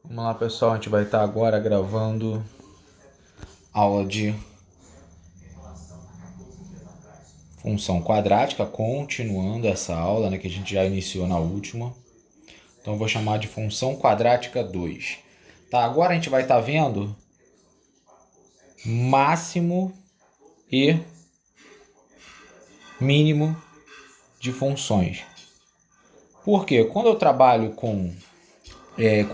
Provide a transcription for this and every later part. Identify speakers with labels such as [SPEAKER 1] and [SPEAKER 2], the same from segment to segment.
[SPEAKER 1] Vamos lá, pessoal, a gente vai estar agora gravando aula de função quadrática, continuando essa aula, né, que a gente já iniciou na última. Então eu vou chamar de função quadrática 2. Tá, agora a gente vai estar vendo máximo e mínimo de funções. Por quê? Quando eu trabalho com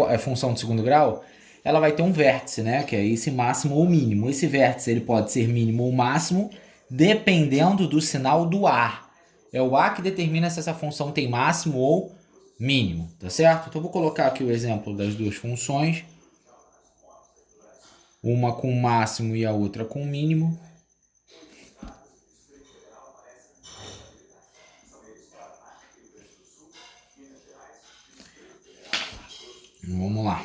[SPEAKER 1] a função de segundo grau, ela vai ter um vértice, né? Que é esse máximo ou mínimo. Esse vértice ele pode ser mínimo ou máximo, dependendo do sinal do A. É o A que determina se essa função tem máximo ou mínimo, tá certo? Então eu vou colocar aqui o exemplo das duas funções. Uma com máximo e a outra com mínimo. Vamos lá.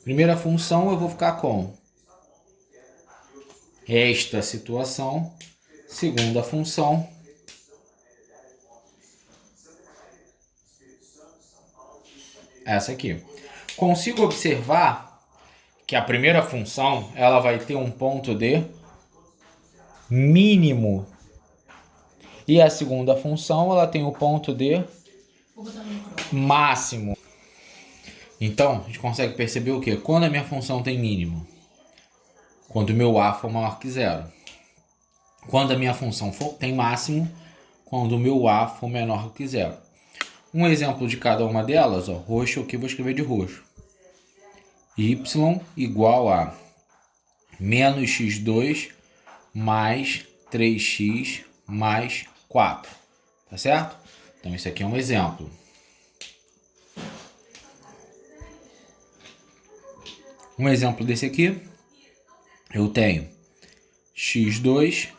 [SPEAKER 1] Primeira função eu vou ficar com esta situação. Segunda função, essa aqui. Consigo observar que a primeira função ela vai ter um ponto de mínimo. E a segunda função ela tem o ponto de máximo. Então, a gente consegue perceber o quê? Quando a minha função tem mínimo? Quando o meu A for maior que zero. Quando a minha função tem máximo? Quando o meu A for menor que zero. Um exemplo de cada uma delas, ó, roxo aqui, vou escrever de roxo. Y igual a menos x2 mais 3x mais 4. Tá certo? Então, isso aqui é um exemplo. Um exemplo desse aqui, eu tenho x2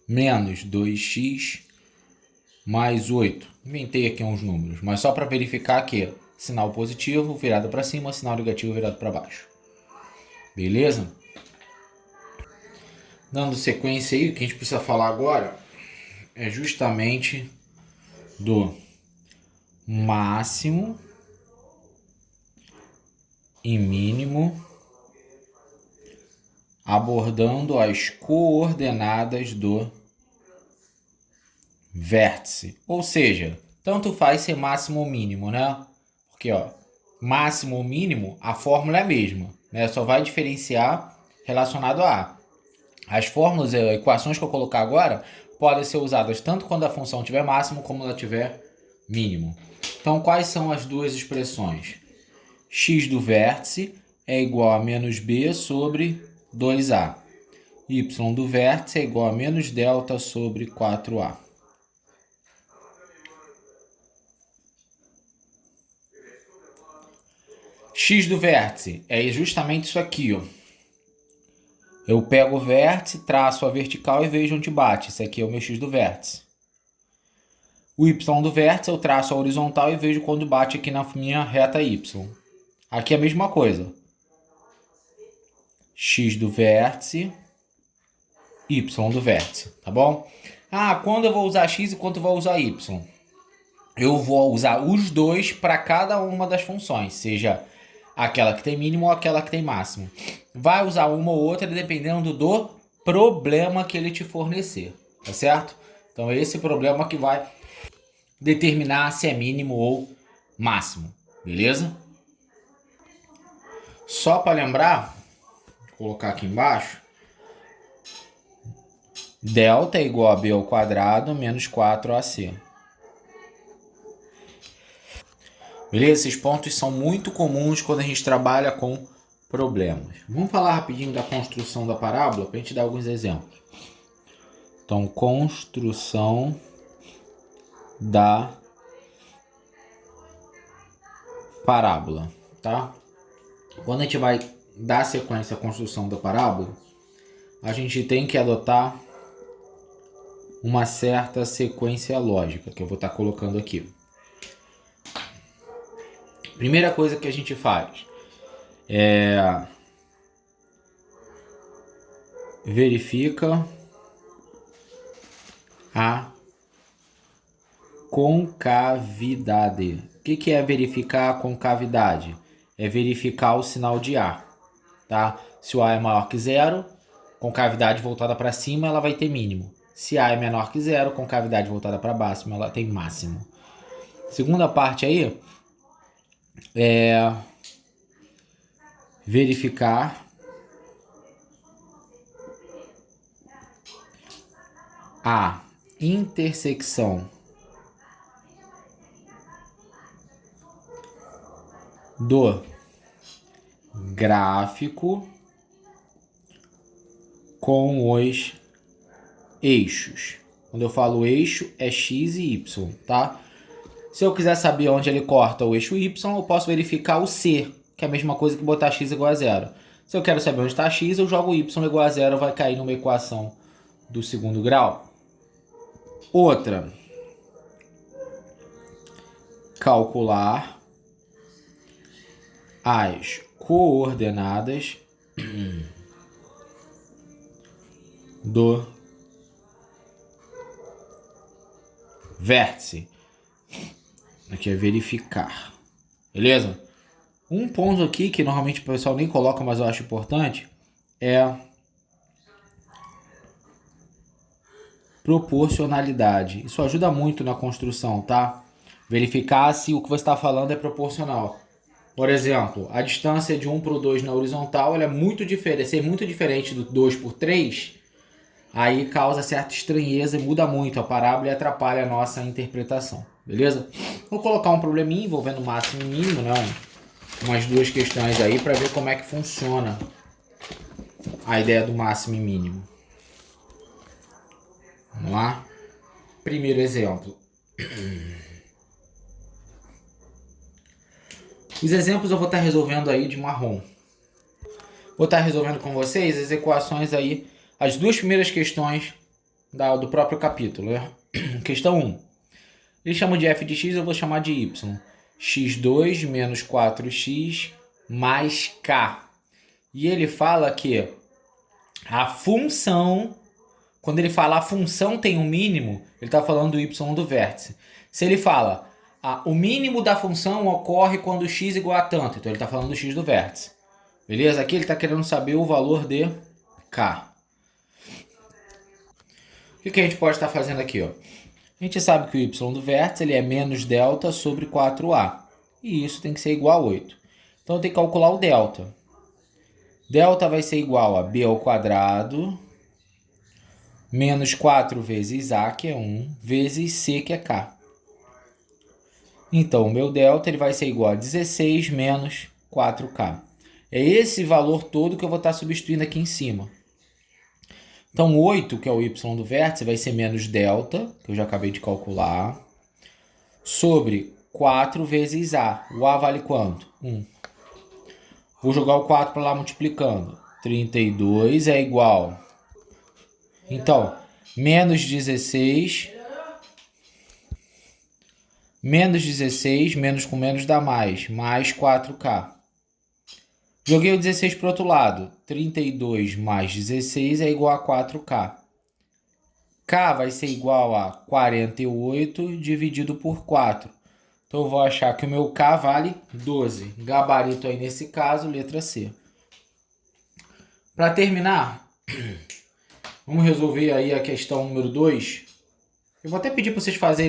[SPEAKER 1] menos 2x mais 8. Inventei aqui uns números, mas só para verificar que sinal positivo virado para cima, sinal negativo virado para baixo. Beleza? Dando sequência aí, o que a gente precisa falar agora é justamente do máximo e mínimo abordando as coordenadas do vértice. Ou seja, tanto faz ser máximo ou mínimo, né? Porque, ó, máximo ou mínimo, a fórmula é a mesma, né? Só vai diferenciar relacionado a A. As fórmulas e equações que eu colocar agora podem ser usadas tanto quando a função tiver máximo como ela tiver mínimo. Então, quais são as duas expressões? X do vértice é igual a menos b sobre 2a. Y do vértice é igual a menos delta sobre 4a. X do vértice é justamente isso aqui, ó. Eu pego o vértice, traço a vertical e vejo onde bate. Isso aqui é o meu X do vértice. O Y do vértice eu traço a horizontal e vejo quando bate aqui na minha reta Y. Aqui é a mesma coisa. X do vértice, Y do vértice, tá bom? Ah, quando eu vou usar X e quando eu vou usar Y? Eu vou usar os dois para cada uma das funções, seja aquela que tem mínimo ou aquela que tem máximo. Vai usar uma ou outra dependendo do problema que ele te fornecer, tá certo? Então é esse problema que vai determinar se é mínimo ou máximo, beleza? Só para lembrar, vou colocar aqui embaixo, delta é igual a b ao quadrado menos 4ac. Beleza? Esses pontos são muito comuns quando a gente trabalha com problemas. Vamos falar rapidinho da construção da parábola para a gente dar alguns exemplos. Então, construção da parábola, tá? Quando a gente vai dar sequência à construção da parábola, a gente tem que adotar uma certa sequência lógica, que eu vou estar colocando aqui. Primeira coisa que a gente faz é verifica a concavidade. que é verificar a concavidade? É verificar o sinal de A, tá? Se o A é maior que zero, concavidade voltada para cima, ela vai ter mínimo. Se A é menor que zero, concavidade voltada para baixo, ela tem máximo. Segunda parte aí é verificar a intersecção do gráfico com os eixos. Quando eu falo eixo, é x e y, tá? Se eu quiser saber onde ele corta o eixo y, eu posso verificar o c, que é a mesma coisa que botar x igual a zero. Se eu quero saber onde está x, eu jogo y igual a zero, vai cair numa equação do segundo grau. Outra, calcular as coordenadas do vértice. Aqui é verificar. Beleza? Um ponto aqui que normalmente o pessoal nem coloca, mas eu acho importante, é proporcionalidade. Isso ajuda muito na construção, tá? Verificar se o que você está falando é proporcional. Por exemplo, a distância de 1 para o 2 na horizontal ela é muito diferente, ser muito diferente do 2 por 3, aí causa certa estranheza e muda muito a parábola e atrapalha a nossa interpretação, beleza? Vou colocar um probleminha envolvendo máximo e mínimo, né? Umas duas questões aí para ver como é que funciona a ideia do máximo e mínimo. Vamos lá? Primeiro exemplo. Os exemplos eu vou estar resolvendo aí de marrom. Vou estar resolvendo com vocês as equações aí, as duas primeiras questões do próprio capítulo. Né? Questão 1. Eles chamam de f de x, eu vou chamar de y. x2 menos 4x mais k. E ele fala que a função, quando ele fala a função tem um mínimo, ele está falando do y do vértice. Se ele fala o mínimo da função ocorre quando x igual a tanto, então ele está falando do x do vértice. Beleza? Aqui ele está querendo saber o valor de k. O que a gente pode estar fazendo aqui? Ó? A gente sabe que o y do vértice ele é menos delta sobre 4a. E isso tem que ser igual a 8. Então eu tenho que calcular o delta. Delta vai ser igual a b ao quadrado menos 4 vezes a, que é 1, vezes c, que é k. Então, o meu delta ele vai ser igual a 16 menos 4k. É esse valor todo que eu vou estar substituindo aqui em cima. Então, 8, que é o y do vértice, vai ser menos delta, que eu já acabei de calcular, sobre 4 vezes a. O a vale quanto? 1. Vou jogar o 4 para lá multiplicando. 32 é igual. Então, menos 16... Menos 16, menos com menos dá mais 4k. Joguei o 16 para o outro lado. 32 mais 16 é igual a 4k. K vai ser igual a 48 dividido por 4. Então eu vou achar que o meu K vale 12. Gabarito aí nesse caso, letra C. Para terminar, vamos resolver aí a questão número 2. Eu vou até pedir para vocês fazerem